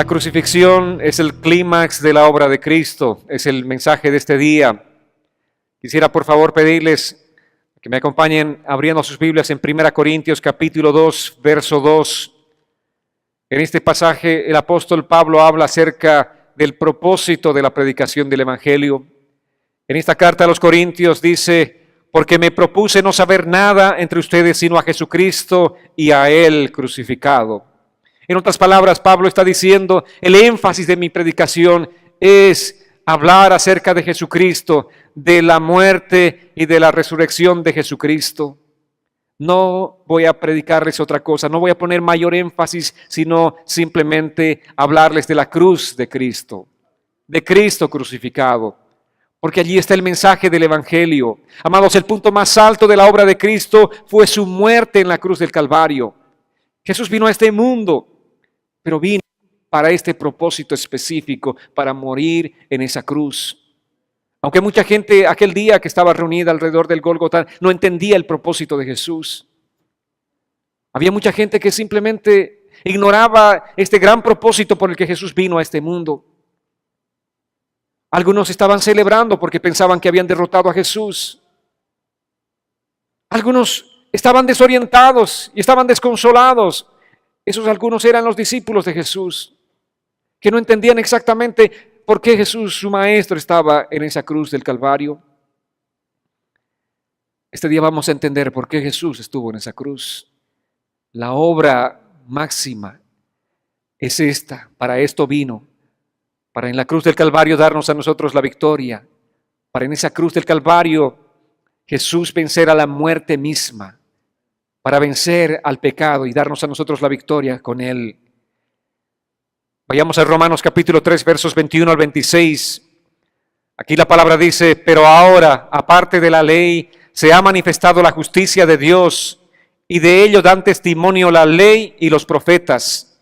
La crucifixión es el clímax de la obra de Cristo, es el mensaje de este día. Quisiera por favor pedirles que me acompañen abriendo sus Biblias en 1 Corintios capítulo 2, verso 2. En este pasaje el apóstol Pablo habla acerca del propósito de la predicación del Evangelio. En esta carta a los Corintios dice: porque me propuse no saber nada entre ustedes sino a Jesucristo y a Él crucificado. En otras palabras, Pablo está diciendo, el énfasis de mi predicación es hablar acerca de Jesucristo, de la muerte y de la resurrección de Jesucristo. No voy a predicarles otra cosa, no voy a poner mayor énfasis, sino simplemente hablarles de la cruz de Cristo crucificado. Porque allí está el mensaje del Evangelio. Amados, el punto más alto de la obra de Cristo fue su muerte en la cruz del Calvario. Jesús vino a este mundo, pero vino para este propósito específico, para morir en esa cruz. Aunque mucha gente aquel día que estaba reunida alrededor del Gólgota no entendía el propósito de Jesús. Había mucha gente que simplemente ignoraba este gran propósito por el que Jesús vino a este mundo. Algunos estaban celebrando porque pensaban que habían derrotado a Jesús. Algunos estaban desorientados y estaban desconsolados. Esos algunos eran los discípulos de Jesús, que no entendían exactamente por qué Jesús, su maestro, estaba en esa cruz del Calvario. Este día vamos a entender por qué Jesús estuvo en esa cruz. La obra máxima es esta, para esto vino. Para en la cruz del Calvario darnos a nosotros la victoria. Para en esa cruz del Calvario Jesús vencer a la muerte misma. Para vencer al pecado y darnos a nosotros la victoria con Él. Vayamos a Romanos capítulo 3, versos 21 al 26. Aquí la palabra dice: pero ahora, aparte de la ley, se ha manifestado la justicia de Dios, y de ello dan testimonio la ley y los profetas.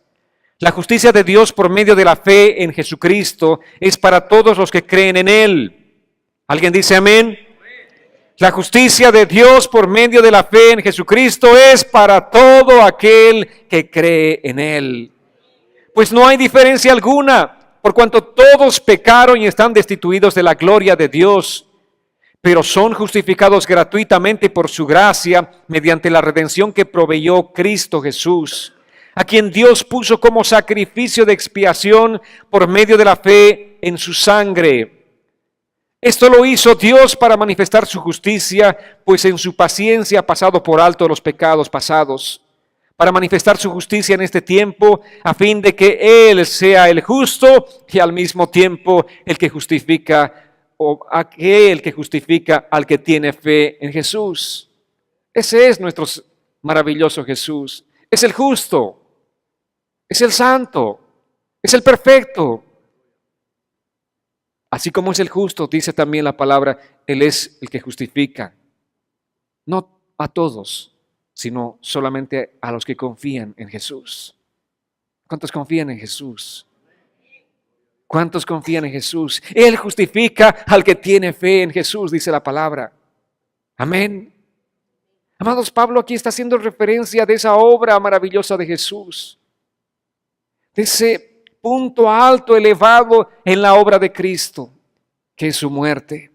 La justicia de Dios por medio de la fe en Jesucristo es para todos los que creen en Él. ¿Alguien dice amén? La justicia de Dios por medio de la fe en Jesucristo es para todo aquel que cree en Él. Pues no hay diferencia alguna, por cuanto todos pecaron y están destituidos de la gloria de Dios, pero son justificados gratuitamente por su gracia mediante la redención que proveyó Cristo Jesús, a quien Dios puso como sacrificio de expiación por medio de la fe en su sangre. Esto lo hizo Dios para manifestar su justicia, pues en su paciencia ha pasado por alto los pecados pasados, para manifestar su justicia en este tiempo, a fin de que Él sea el justo y al mismo tiempo el que justifica, o aquel que justifica al que tiene fe en Jesús. Ese es nuestro maravilloso Jesús. Es el justo, es el santo, es el perfecto. Así como es el justo, dice también la palabra, Él es el que justifica. No a todos, sino solamente a los que confían en Jesús. ¿Cuántos confían en Jesús? ¿Cuántos confían en Jesús? Él justifica al que tiene fe en Jesús, dice la palabra. Amén. Amados, Pablo aquí está haciendo referencia de esa obra maravillosa de Jesús. De ese punto alto, elevado en la obra de Cristo, que es su muerte.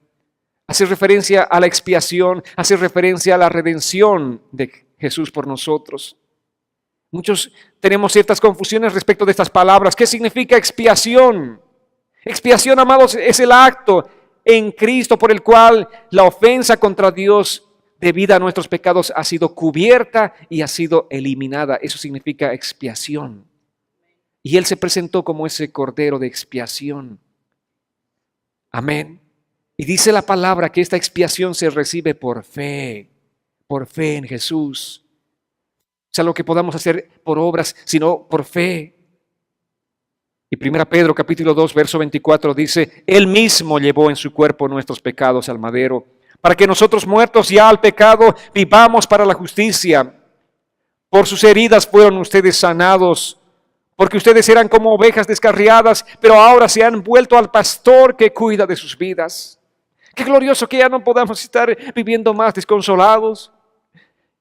Hace referencia a la expiación, hace referencia a la redención de Jesús por nosotros. Muchos tenemos ciertas confusiones respecto de estas palabras. ¿Qué significa expiación? Expiación, amados, es el acto en Cristo por el cual la ofensa contra Dios debida a nuestros pecados ha sido cubierta y ha sido eliminada. Eso significa expiación. Y Él se presentó como ese cordero de expiación. Amén. Y dice la palabra que esta expiación se recibe por fe en Jesús. O sea, lo que podamos hacer por obras, sino por fe. Y 1 Pedro capítulo 2, verso 24 dice: Él mismo llevó en su cuerpo nuestros pecados al madero, para que nosotros, muertos ya al pecado, vivamos para la justicia. Por sus heridas fueron ustedes sanados, porque ustedes eran como ovejas descarriadas, pero ahora se han vuelto al pastor que cuida de sus vidas. Qué glorioso que ya no podamos estar viviendo más desconsolados.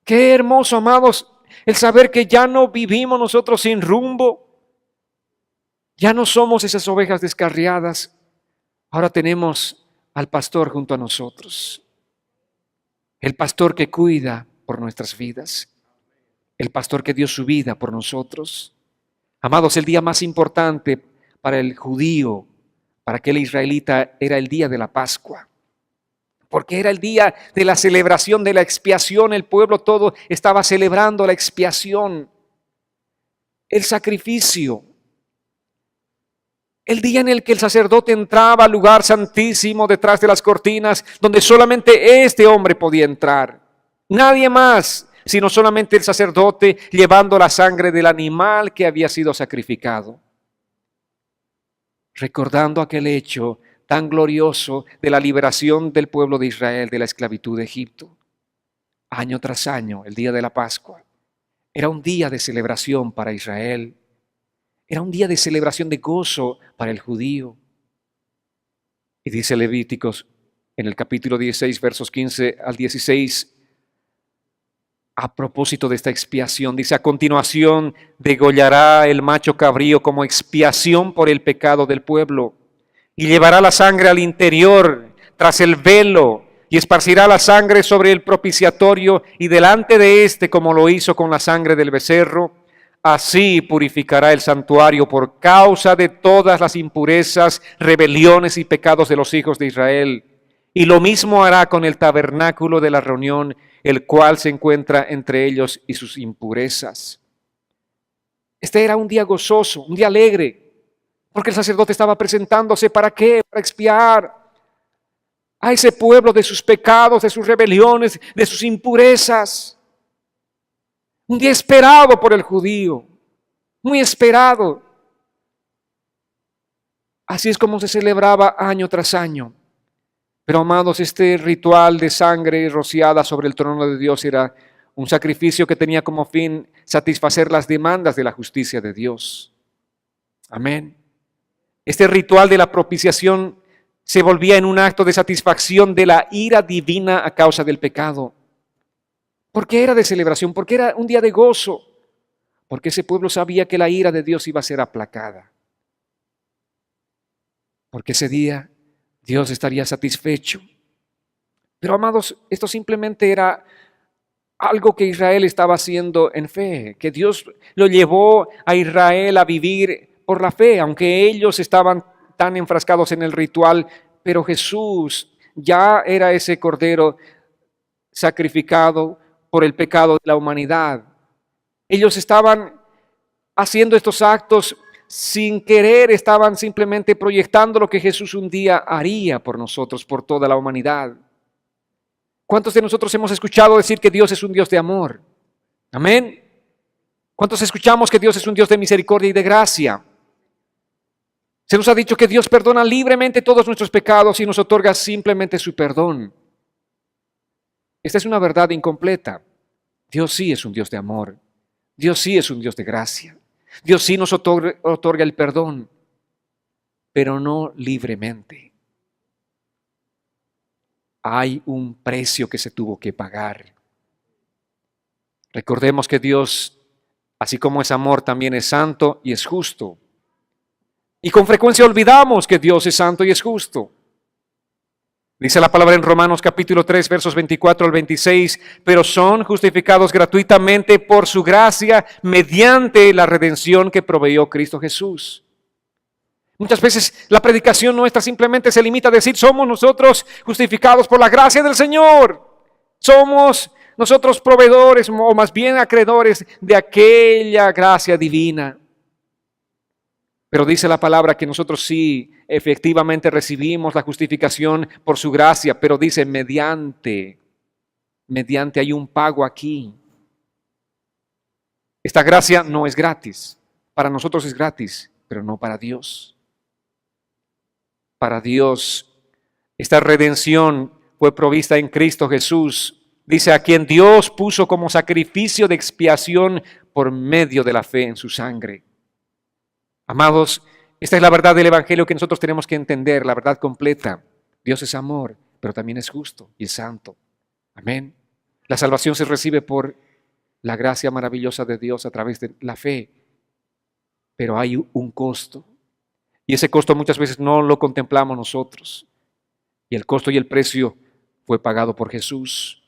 Qué hermoso, amados, el saber que ya no vivimos nosotros sin rumbo. Ya no somos esas ovejas descarriadas. Ahora tenemos al pastor junto a nosotros. El pastor que cuida por nuestras vidas. El pastor que dio su vida por nosotros. Amados, el día más importante para el judío, para aquel israelita, era el día de la Pascua. Porque era el día de la celebración de la expiación. El pueblo todo estaba celebrando la expiación, el sacrificio. El día en el que el sacerdote entraba al lugar santísimo detrás de las cortinas, donde solamente este hombre podía entrar. Nadie más, sino solamente el sacerdote llevando la sangre del animal que había sido sacrificado. Recordando aquel hecho tan glorioso de la liberación del pueblo de Israel de la esclavitud de Egipto. Año tras año, el día de la Pascua, era un día de celebración para Israel. Era un día de celebración de gozo para el judío. Y dice Levíticos en el capítulo 16, versos 15 al 16, a propósito de esta expiación, dice: a continuación degollará el macho cabrío como expiación por el pecado del pueblo, y llevará la sangre al interior, tras el velo, y esparcirá la sangre sobre el propiciatorio y delante de éste, como lo hizo con la sangre del becerro. Así purificará el santuario por causa de todas las impurezas, rebeliones y pecados de los hijos de Israel. Y lo mismo hará con el tabernáculo de la reunión, el cual se encuentra entre ellos y sus impurezas. Este era un día gozoso, un día alegre, porque el sacerdote estaba presentándose ¿para qué? Para expiar a ese pueblo de sus pecados, de sus rebeliones, de sus impurezas. Un día esperado por el judío, muy esperado. Así es como se celebraba año tras año. Pero amados, este ritual de sangre rociada sobre el trono de Dios era un sacrificio que tenía como fin satisfacer las demandas de la justicia de Dios. Amén. Este ritual de la propiciación se volvía en un acto de satisfacción de la ira divina a causa del pecado. ¿Por qué era de celebración? Porque era un día de gozo. Porque ese pueblo sabía que la ira de Dios iba a ser aplacada. Porque ese día Dios estaría satisfecho. Pero amados, esto simplemente era algo que Israel estaba haciendo en fe, que Dios lo llevó a Israel a vivir por la fe, aunque ellos estaban tan enfrascados en el ritual, pero Jesús ya era ese cordero sacrificado por el pecado de la humanidad. Ellos estaban haciendo estos actos sin querer, estaban simplemente proyectando lo que Jesús un día haría por nosotros, por toda la humanidad. ¿Cuántos de nosotros hemos escuchado decir que Dios es un Dios de amor? Amén. ¿Cuántos escuchamos que Dios es un Dios de misericordia y de gracia? Se nos ha dicho que Dios perdona libremente todos nuestros pecados y nos otorga simplemente su perdón. Esta es una verdad incompleta. Dios sí es un Dios de amor. Dios sí es un Dios de gracia. Dios sí nos otorga el perdón, pero no libremente. Hay un precio que se tuvo que pagar. Recordemos que Dios, así como es amor, también es santo y es justo. Y con frecuencia olvidamos que Dios es santo y es justo. Dice la palabra en Romanos capítulo 3, versos 24 al 26, pero son justificados gratuitamente por su gracia mediante la redención que proveyó Cristo Jesús. Muchas veces la predicación nuestra simplemente se limita a decir: somos nosotros justificados por la gracia del Señor. Somos nosotros proveedores o más bien acreedores de aquella gracia divina. Pero dice la palabra que nosotros sí efectivamente recibimos la justificación por su gracia, pero dice mediante hay un pago aquí. Esta gracia no es gratis. Para nosotros es gratis, pero no para Dios. Para Dios, esta redención fue provista en Cristo Jesús. Dice: a quien Dios puso como sacrificio de expiación por medio de la fe en su sangre. Amados, esta es la verdad del Evangelio que nosotros tenemos que entender, la verdad completa. Dios es amor, pero también es justo y es santo. Amén. La salvación se recibe por la gracia maravillosa de Dios a través de la fe, pero hay un costo. Y ese costo muchas veces no lo contemplamos nosotros. Y el costo y el precio fue pagado por Jesús.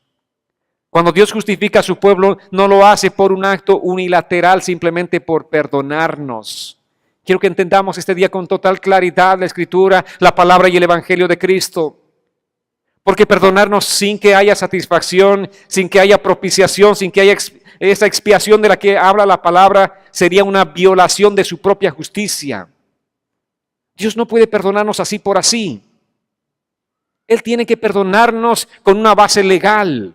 Cuando Dios justifica a su pueblo, no lo hace por un acto unilateral, simplemente por perdonarnos. Quiero que entendamos este día con total claridad la Escritura, la palabra y el Evangelio de Cristo. Porque perdonarnos sin que haya satisfacción, sin que haya propiciación, sin que haya esa expiación de la que habla la palabra, sería una violación de su propia justicia. Dios no puede perdonarnos así por así. Él tiene que perdonarnos con una base legal.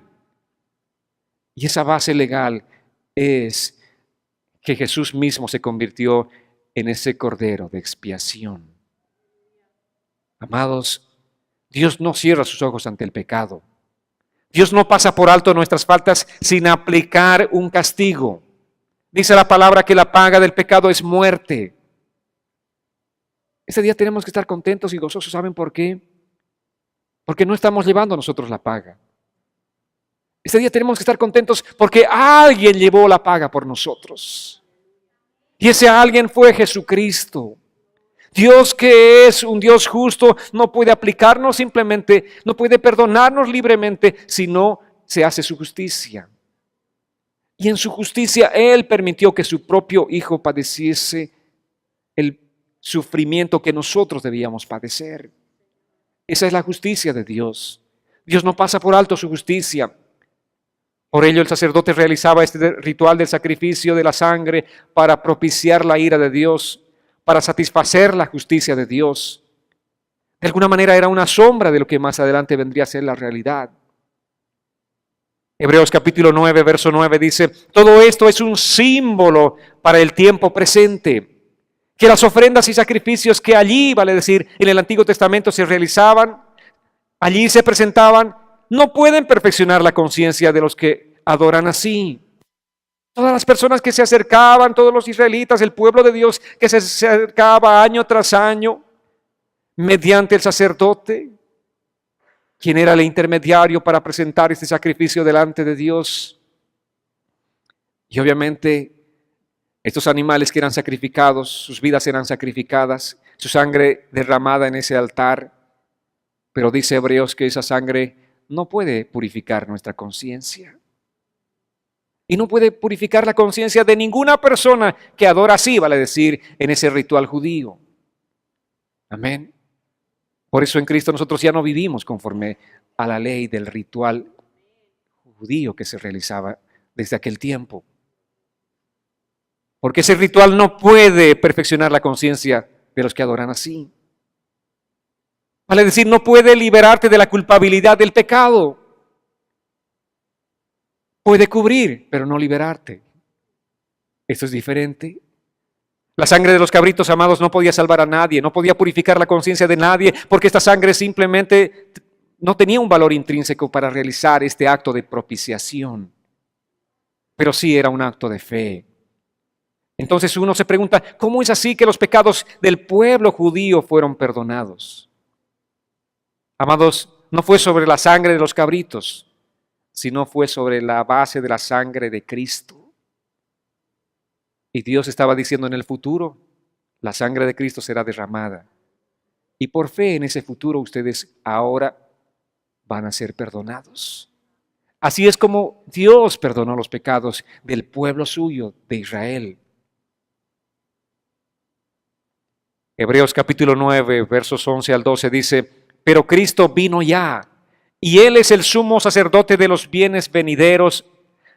Y esa base legal es que Jesús mismo se convirtió en ese cordero de expiación. Amados, Dios no cierra sus ojos ante el pecado. Dios no pasa por alto nuestras faltas sin aplicar un castigo. Dice la palabra que la paga del pecado es muerte. Ese día tenemos que estar contentos y gozosos. ¿Saben por qué? Porque no estamos llevando nosotros la paga. Ese día tenemos que estar contentos porque alguien llevó la paga por nosotros. Y ese alguien fue Jesucristo. Dios, que es un Dios justo, no puede aplicarnos simplemente, no puede perdonarnos libremente, sino se hace su justicia. Y en su justicia Él permitió que su propio Hijo padeciese el sufrimiento que nosotros debíamos padecer. Esa es la justicia de Dios. Dios no pasa por alto su justicia. Por ello el sacerdote realizaba este ritual del sacrificio de la sangre para propiciar la ira de Dios, para satisfacer la justicia de Dios. De alguna manera era una sombra de lo que más adelante vendría a ser la realidad. Hebreos capítulo 9, verso 9 dice, todo esto es un símbolo para el tiempo presente, que las ofrendas y sacrificios que allí, vale decir, en el Antiguo Testamento se realizaban, allí se presentaban, no pueden perfeccionar la conciencia de los que adoran así. Todas las personas que se acercaban, todos los israelitas, el pueblo de Dios que se acercaba año tras año, mediante el sacerdote, quien era el intermediario para presentar este sacrificio delante de Dios. Y obviamente estos animales que eran sacrificados, sus vidas eran sacrificadas, su sangre derramada en ese altar, pero dice Hebreos que esa sangre no puede purificar nuestra conciencia. Y no puede purificar la conciencia de ninguna persona que adora así, vale decir, en ese ritual judío. Amén. Por eso en Cristo nosotros ya no vivimos conforme a la ley del ritual judío que se realizaba desde aquel tiempo. Porque ese ritual no puede perfeccionar la conciencia de los que adoran así. Vale decir, no puede liberarte de la culpabilidad del pecado. Puede cubrir, pero no liberarte. Esto es diferente. La sangre de los cabritos, amados, no podía salvar a nadie, no podía purificar la conciencia de nadie, porque esta sangre simplemente no tenía un valor intrínseco para realizar este acto de propiciación. Pero sí era un acto de fe. Entonces uno se pregunta, ¿cómo es así que los pecados del pueblo judío fueron perdonados? Amados, no fue sobre la sangre de los cabritos, sino fue sobre la base de la sangre de Cristo. Y Dios estaba diciendo en el futuro, la sangre de Cristo será derramada. Y por fe en ese futuro ustedes ahora van a ser perdonados. Así es como Dios perdonó los pecados del pueblo suyo, de Israel. Hebreos capítulo 9, versos 11 al 12 dice, pero Cristo vino ya, y Él es el sumo sacerdote de los bienes venideros,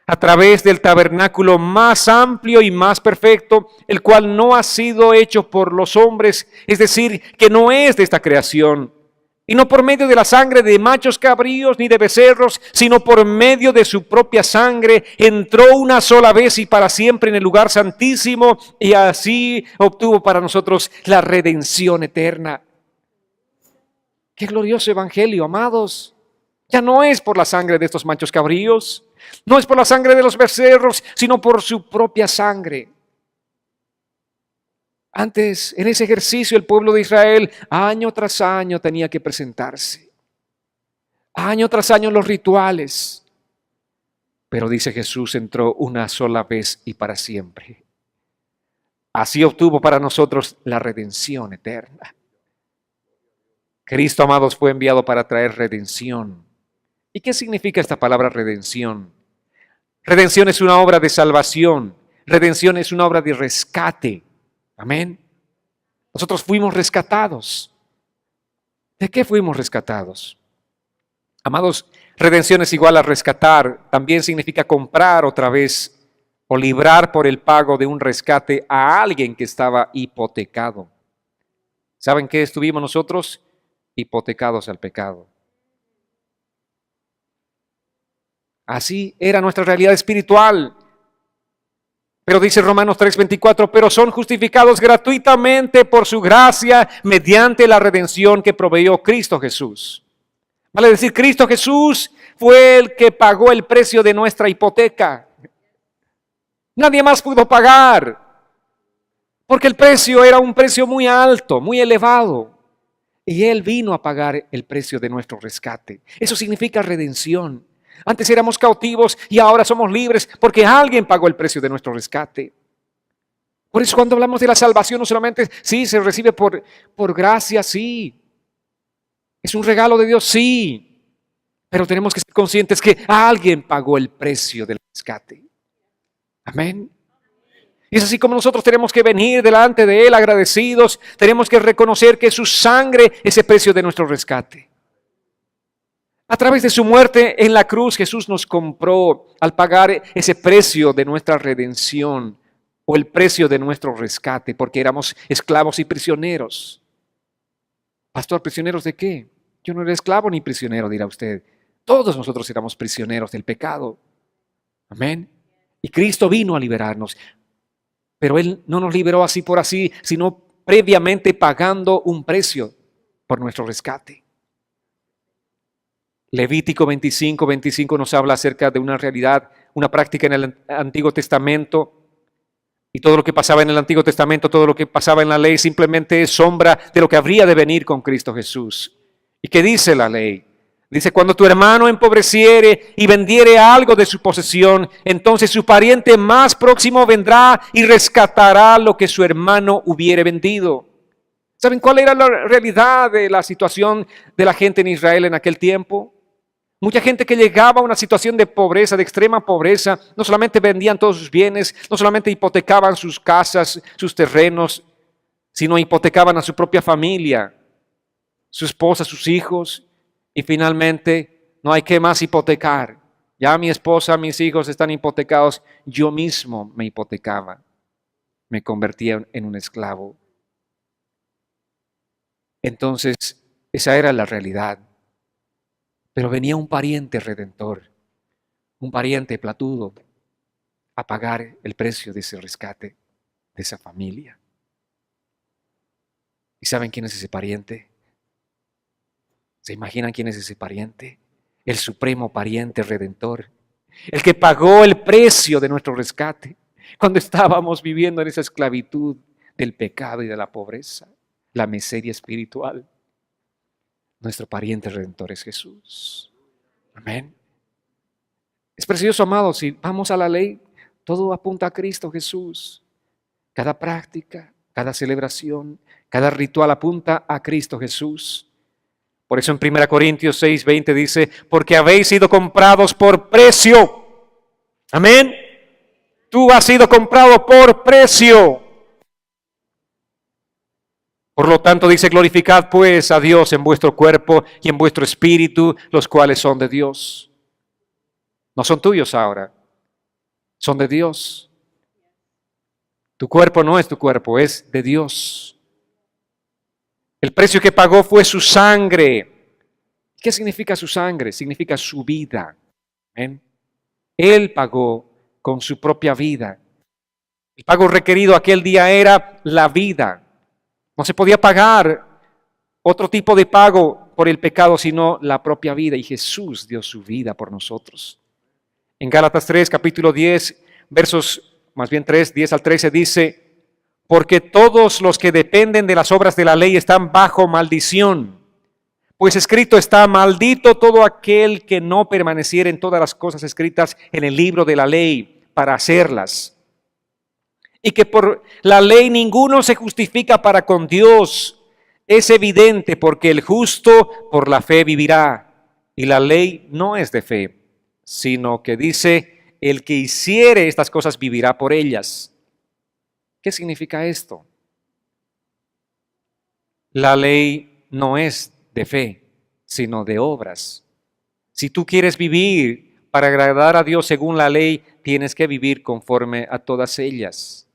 a través del tabernáculo más amplio y más perfecto, el cual no ha sido hecho por los hombres, es decir, que no es de esta creación, y no por medio de la sangre de machos cabríos ni de becerros, sino por medio de su propia sangre, entró una sola vez y para siempre en el lugar santísimo, y así obtuvo para nosotros la redención eterna. ¡Qué glorioso evangelio, amados! Ya no es por la sangre de estos machos cabríos, no es por la sangre de los becerros, sino por su propia sangre. Antes, en ese ejercicio, el pueblo de Israel, año tras año, tenía que presentarse. Año tras año los rituales. Pero dice Jesús, entró una sola vez y para siempre. Así obtuvo para nosotros la redención eterna. Cristo, amados, fue enviado para traer redención. ¿Y qué significa esta palabra redención? Redención es una obra de salvación. Redención es una obra de rescate. Amén. Nosotros fuimos rescatados. ¿De qué fuimos rescatados? Amados, redención es igual a rescatar. También significa comprar otra vez o librar por el pago de un rescate a alguien que estaba hipotecado. ¿Saben qué estuvimos nosotros? Hipotecados al pecado. Así era nuestra realidad espiritual. Pero dice Romanos 3:24, pero son justificados gratuitamente por su gracia mediante la redención que proveyó Cristo Jesús. Vale decir, Cristo Jesús fue el que pagó el precio de nuestra hipoteca. Nadie más pudo pagar, porque el precio era un precio muy alto, muy elevado. Y Él vino a pagar el precio de nuestro rescate. Eso significa redención. Antes éramos cautivos y ahora somos libres porque alguien pagó el precio de nuestro rescate. Por eso cuando hablamos de la salvación, no solamente sí, se recibe por gracia, sí. Es un regalo de Dios, sí. Pero tenemos que ser conscientes que alguien pagó el precio del rescate. Amén. Y es así como nosotros tenemos que venir delante de Él agradecidos. Tenemos que reconocer que su sangre es el precio de nuestro rescate. A través de su muerte en la cruz, Jesús nos compró al pagar ese precio de nuestra redención o el precio de nuestro rescate, porque éramos esclavos y prisioneros. Pastor, ¿prisioneros de qué? Yo no era esclavo ni prisionero, dirá usted. Todos nosotros éramos prisioneros del pecado. Amén. Y Cristo vino a liberarnos. Pero Él no nos liberó así por así, sino previamente pagando un precio por nuestro rescate. Levítico 25 nos habla acerca de una realidad, una práctica en el Antiguo Testamento. Y todo lo que pasaba en el Antiguo Testamento, todo lo que pasaba en la ley, simplemente es sombra de lo que habría de venir con Cristo Jesús. ¿Y qué dice la ley? Dice, cuando tu hermano empobreciere y vendiere algo de su posesión, entonces su pariente más próximo vendrá y rescatará lo que su hermano hubiere vendido. ¿Saben cuál era la realidad de la situación de la gente en Israel en aquel tiempo? Mucha gente que llegaba a una situación de pobreza, de extrema pobreza, no solamente vendían todos sus bienes, no solamente hipotecaban sus casas, sus terrenos, sino hipotecaban a su propia familia, su esposa, sus hijos. Y finalmente, no hay que más hipotecar. Ya mi esposa, mis hijos están hipotecados. Yo mismo me hipotecaba. Me convertía en un esclavo. Entonces, esa era la realidad. Pero venía un pariente redentor, un pariente platudo, a pagar el precio de ese rescate, de esa familia. ¿Y saben quién es ese pariente? ¿Se imaginan quién es ese pariente? El supremo pariente redentor, el que pagó el precio de nuestro rescate cuando estábamos viviendo en esa esclavitud del pecado y de la pobreza, la miseria espiritual. Nuestro pariente redentor es Jesús. Amén. Es precioso, amados, si vamos a la ley, todo apunta a Cristo Jesús. Cada práctica, cada celebración, cada ritual apunta a Cristo Jesús. Por eso en 1 Corintios 6:20 dice, porque habéis sido comprados por precio. Amén. Tú has sido comprado por precio. Por lo tanto dice, glorificad pues a Dios en vuestro cuerpo y en vuestro espíritu, los cuales son de Dios. No son tuyos ahora, son de Dios. Tu cuerpo no es tu cuerpo, es de Dios. El precio que pagó fue su sangre. ¿Qué significa su sangre? Significa su vida. ¿Ven? Él pagó con su propia vida. El pago requerido aquel día era la vida. No se podía pagar otro tipo de pago por el pecado, sino la propia vida. Y Jesús dio su vida por nosotros. En Gálatas 3, capítulo 10, versos, más bien 3, 10 al 13, dice, porque todos los que dependen de las obras de la ley están bajo maldición. Pues escrito está, maldito todo aquel que no permaneciera en todas las cosas escritas en el libro de la ley para hacerlas. y que por la ley ninguno se justifica para con Dios. Es evidente porque el justo por la fe vivirá. Y la ley no es de fe, sino que dice, el que hiciere estas cosas vivirá por ellas. ¿Qué significa esto? La ley no es de fe, sino de obras. Si tú quieres vivir para agradar a Dios según la ley, tienes que vivir conforme a todas ellas.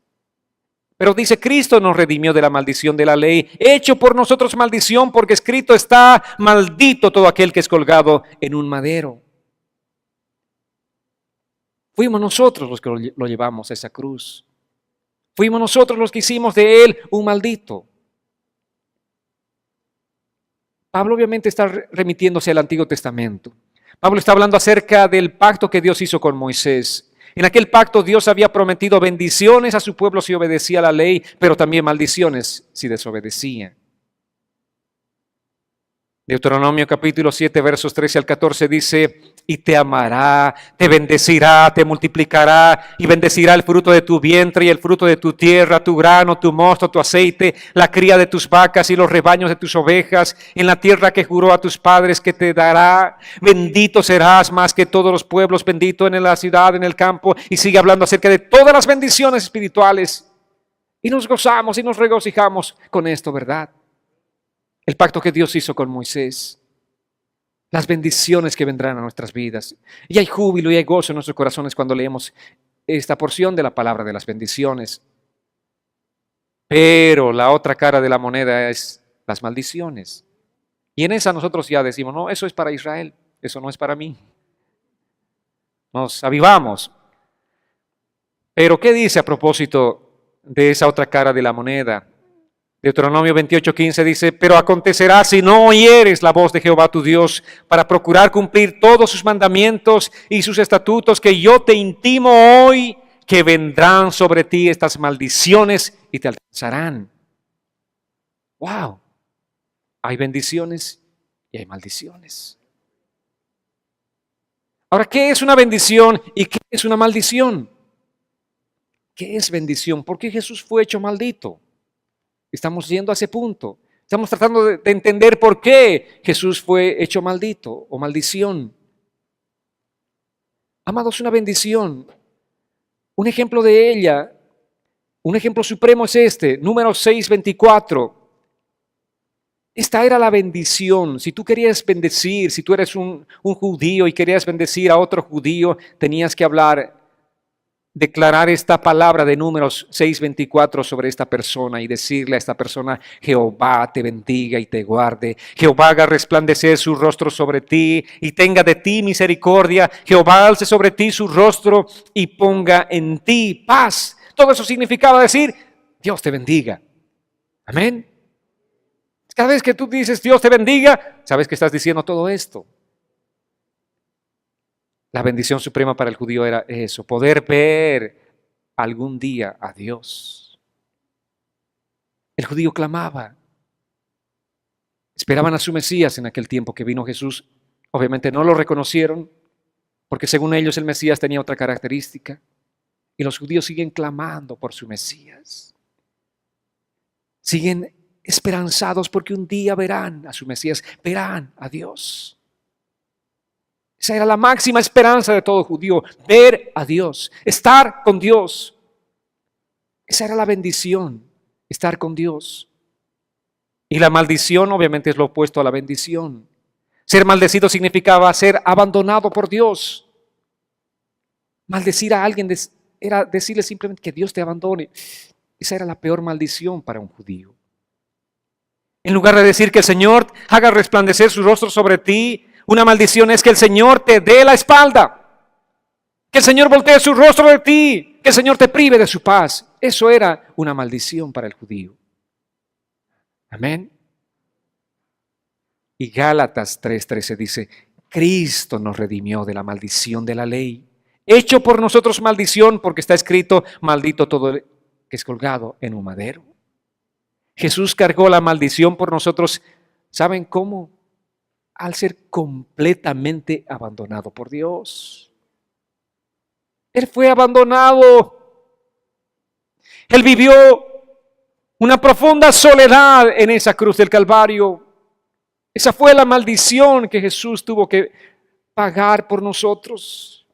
Pero dice, Cristo nos redimió de la maldición de la ley, hecho por nosotros maldición, porque escrito está, maldito todo aquel que es colgado en un madero. Fuimos nosotros los que lo llevamos a esa cruz. Fuimos nosotros los que hicimos de él un maldito. Pablo obviamente está remitiéndose al Antiguo Testamento. Pablo está hablando acerca del pacto que Dios hizo con Moisés. En aquel pacto Dios había prometido bendiciones a su pueblo si obedecía la ley, pero también maldiciones si desobedecía. Deuteronomio capítulo 7, versos 13 al 14 dice, y te amará, te bendecirá, te multiplicará y bendecirá el fruto de tu vientre y el fruto de tu tierra, tu grano, tu mosto, tu aceite, la cría de tus vacas y los rebaños de tus ovejas, en la tierra que juró a tus padres que te dará. Bendito serás más que todos los pueblos, bendito en la ciudad, en el campo. Y sigue hablando acerca de todas las bendiciones espirituales. Y nos gozamos y nos regocijamos con esto, ¿verdad? El pacto que Dios hizo con Moisés, las bendiciones que vendrán a nuestras vidas. Y hay júbilo y hay gozo en nuestros corazones cuando leemos esta porción de la palabra de las bendiciones. Pero la otra cara de la moneda es las maldiciones. Y en esa nosotros ya decimos, no, eso es para Israel, eso no es para mí. Nos avivamos. Pero ¿qué dice a propósito de esa otra cara de la moneda? Deuteronomio 28:15 dice, pero acontecerá si no oyeres la voz de Jehová tu Dios para procurar cumplir todos sus mandamientos y sus estatutos que yo te intimo hoy, que vendrán sobre ti estas maldiciones y te alcanzarán. ¡Wow! Hay bendiciones y hay maldiciones. Ahora, ¿qué es una bendición y qué es una maldición? ¿Qué es bendición? ¿Por qué Jesús fue hecho maldito? Estamos yendo a ese punto. Estamos tratando de entender por qué Jesús fue hecho maldito o maldición. Amados, una bendición. Un ejemplo de ella, un ejemplo supremo es este, número 6:24. Esta era la bendición. Si tú querías bendecir, si tú eres un judío y querías bendecir a otro judío, tenías que declarar esta palabra de Números 6:24 sobre esta persona y decirle a esta persona, Jehová te bendiga y te guarde, Jehová haga resplandecer su rostro sobre ti y tenga de ti misericordia, Jehová alce sobre ti su rostro y ponga en ti paz. Todo eso significaba decir, Dios te bendiga. Amén. Cada vez que tú dices Dios te bendiga, sabes que estás diciendo todo esto. La bendición suprema para el judío era eso, poder ver algún día a Dios. El judío clamaba. Esperaban a su Mesías en aquel tiempo que vino Jesús. Obviamente no lo reconocieron, porque según ellos el Mesías tenía otra característica. Y los judíos siguen clamando por su Mesías. Siguen esperanzados porque un día verán a su Mesías, verán a Dios. Esa era la máxima esperanza de todo judío, ver a Dios, estar con Dios. Esa era la bendición, estar con Dios. Y la maldición obviamente es lo opuesto a la bendición. Ser maldecido significaba ser abandonado por Dios. Maldecir a alguien era decirle simplemente que Dios te abandone. Esa era la peor maldición para un judío. En lugar de decir que el Señor haga resplandecer su rostro sobre ti, una maldición es que el Señor te dé la espalda, que el Señor voltee su rostro de ti, que el Señor te prive de su paz. Eso era una maldición para el judío. Amén. Y Gálatas 3:13 dice, Cristo nos redimió de la maldición de la ley, hecho por nosotros maldición, porque está escrito, maldito todo el que es colgado en un madero. Jesús cargó la maldición por nosotros. ¿Saben cómo? Al ser completamente abandonado por Dios. Él fue abandonado. Él vivió una profunda soledad en esa cruz del Calvario. Esa fue la maldición que Jesús tuvo que pagar por nosotros.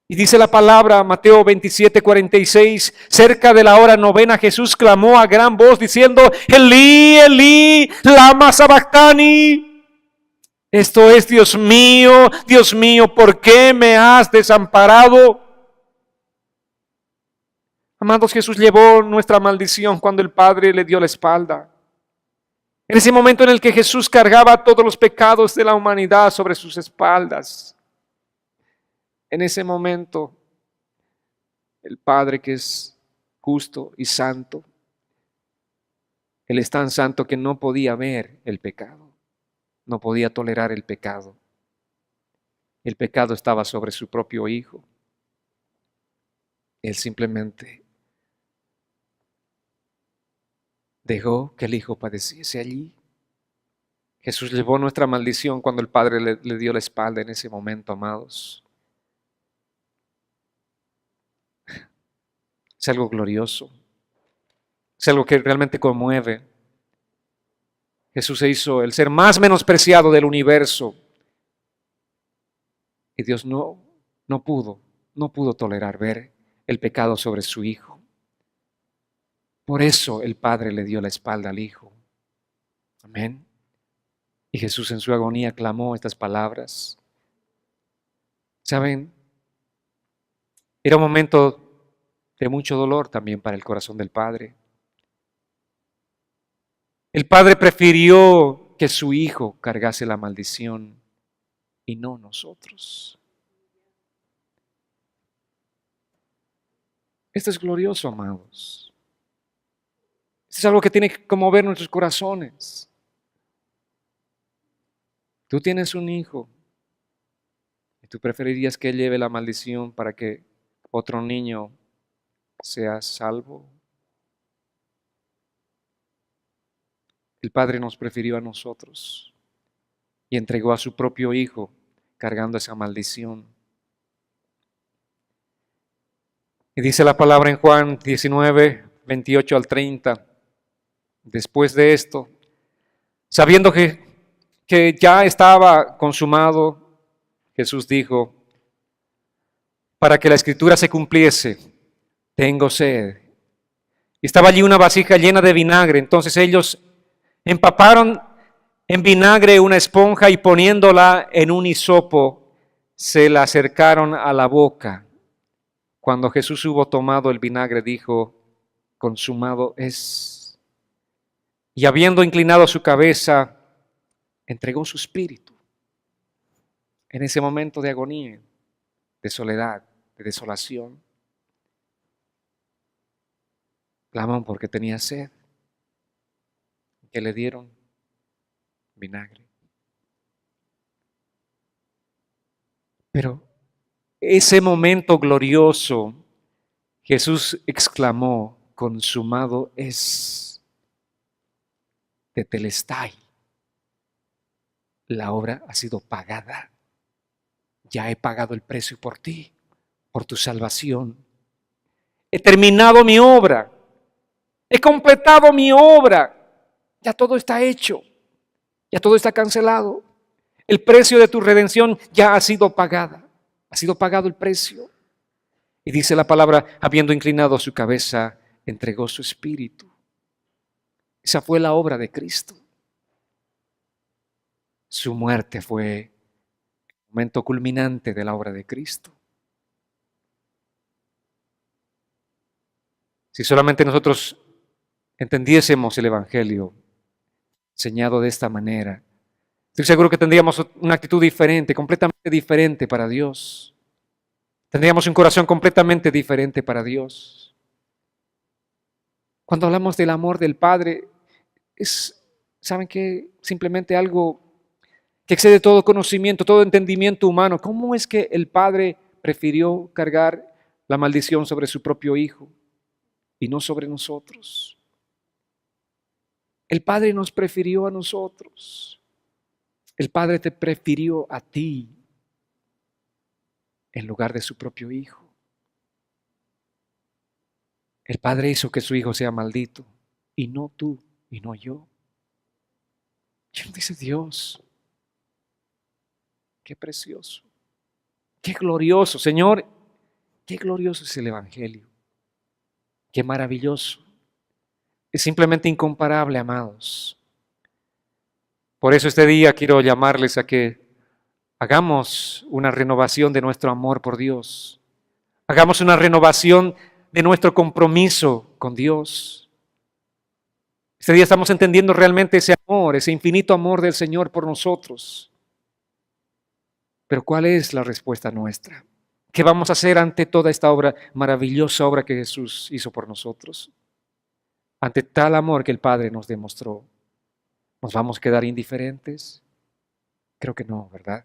Y dice la palabra, Mateo 27:46, cerca de la hora novena, Jesús clamó a gran voz diciendo, Elí, Elí, lama sabactani. Esto es, Dios mío, ¿por qué me has desamparado? Amados, Jesús llevó nuestra maldición cuando el Padre le dio la espalda. En ese momento en el que Jesús cargaba todos los pecados de la humanidad sobre sus espaldas. En ese momento, el Padre, que es justo y santo, Él es tan santo que no podía ver el pecado, no podía tolerar el pecado. El pecado estaba sobre su propio Hijo. Él simplemente dejó que el Hijo padeciese allí. Jesús llevó nuestra maldición cuando el Padre le dio la espalda en ese momento, amados. Es algo glorioso. Es algo que realmente conmueve. Jesús se hizo el ser más menospreciado del universo. Y Dios no pudo tolerar ver el pecado sobre su Hijo. Por eso el Padre le dio la espalda al Hijo. Amén. Y Jesús en su agonía clamó estas palabras. ¿Saben? Era un momento de mucho dolor también para el corazón del Padre. El Padre prefirió que su Hijo cargase la maldición y no nosotros. Esto es glorioso, amados. Esto es algo que tiene que conmover nuestros corazones. Tú tienes un hijo y tú preferirías que él lleve la maldición para que otro niño sea salvo. El Padre nos prefirió a nosotros y entregó a su propio Hijo cargando esa maldición. Y dice la palabra en Juan 19:28 al 30. Después de esto, sabiendo que ya estaba consumado, Jesús dijo, para que la escritura se cumpliese, tengo sed. Y estaba allí una vasija llena de vinagre. Entonces ellos empaparon en vinagre una esponja y poniéndola en un hisopo, se la acercaron a la boca. Cuando Jesús hubo tomado el vinagre, dijo, consumado es. Y habiendo inclinado su cabeza, entregó su espíritu. En ese momento de agonía, de soledad, de desolación, clamó porque tenía sed. Que le dieron vinagre. Pero ese momento glorioso, Jesús exclamó, consumado es, tetelestai. La obra ha sido pagada. Ya he pagado el precio por ti, por tu salvación. He terminado mi obra. He completado mi obra. Ya todo está hecho. Ya todo está cancelado. El precio de tu redención ya ha sido pagada. Ha sido pagado el precio. Y dice la palabra, habiendo inclinado su cabeza, entregó su espíritu. Esa fue la obra de Cristo. Su muerte fue el momento culminante de la obra de Cristo. Si solamente nosotros entendiésemos el Evangelio enseñado de esta manera, estoy seguro que tendríamos una actitud diferente, completamente diferente para Dios. Tendríamos un corazón completamente diferente para Dios. Cuando hablamos del amor del Padre, ¿saben qué? Simplemente algo que excede todo conocimiento, todo entendimiento humano. ¿Cómo es que el Padre prefirió cargar la maldición sobre su propio Hijo y no sobre nosotros? El Padre nos prefirió a nosotros. El Padre te prefirió a ti en lugar de su propio Hijo. El Padre hizo que su Hijo sea maldito, y no tú, y no yo. ¿Quién dice Dios? Qué precioso, qué glorioso, Señor, qué glorioso es el Evangelio, qué maravilloso. Es simplemente incomparable, amados. Por eso este día quiero llamarles a que hagamos una renovación de nuestro amor por Dios. Hagamos una renovación de nuestro compromiso con Dios. Este día estamos entendiendo realmente ese amor, ese infinito amor del Señor por nosotros. Pero ¿cuál es la respuesta nuestra? ¿Qué vamos a hacer ante toda esta obra, maravillosa obra que Jesús hizo por nosotros? Ante tal amor que el Padre nos demostró, ¿nos vamos a quedar indiferentes? Creo que no, ¿verdad?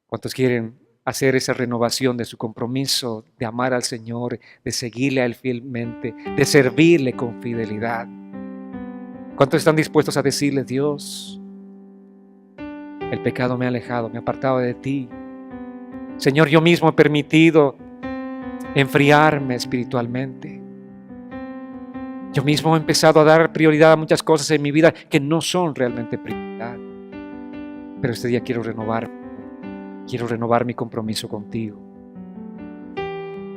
¿Cuántos quieren hacer esa renovación de su compromiso de amar al Señor, de seguirle a Él fielmente, de servirle con fidelidad? ¿Cuántos están dispuestos a decirle, Dios, el pecado me ha alejado, me ha apartado de ti? Señor, yo mismo he permitido enfriarme espiritualmente. Yo mismo he empezado a dar prioridad a muchas cosas en mi vida que no son realmente prioridad. Pero este día quiero renovar mi compromiso contigo.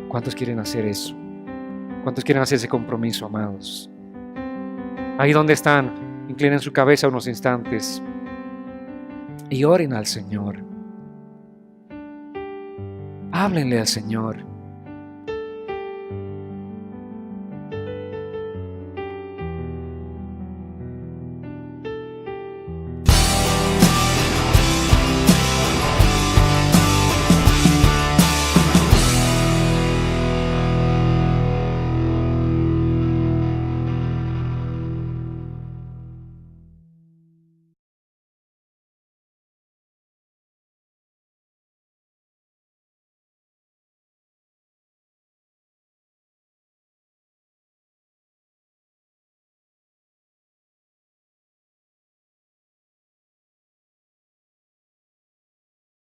¿Cuántos quieren hacer eso? ¿Cuántos quieren hacer ese compromiso, amados? Ahí donde están, inclinen su cabeza unos instantes y oren al Señor. Háblenle al Señor.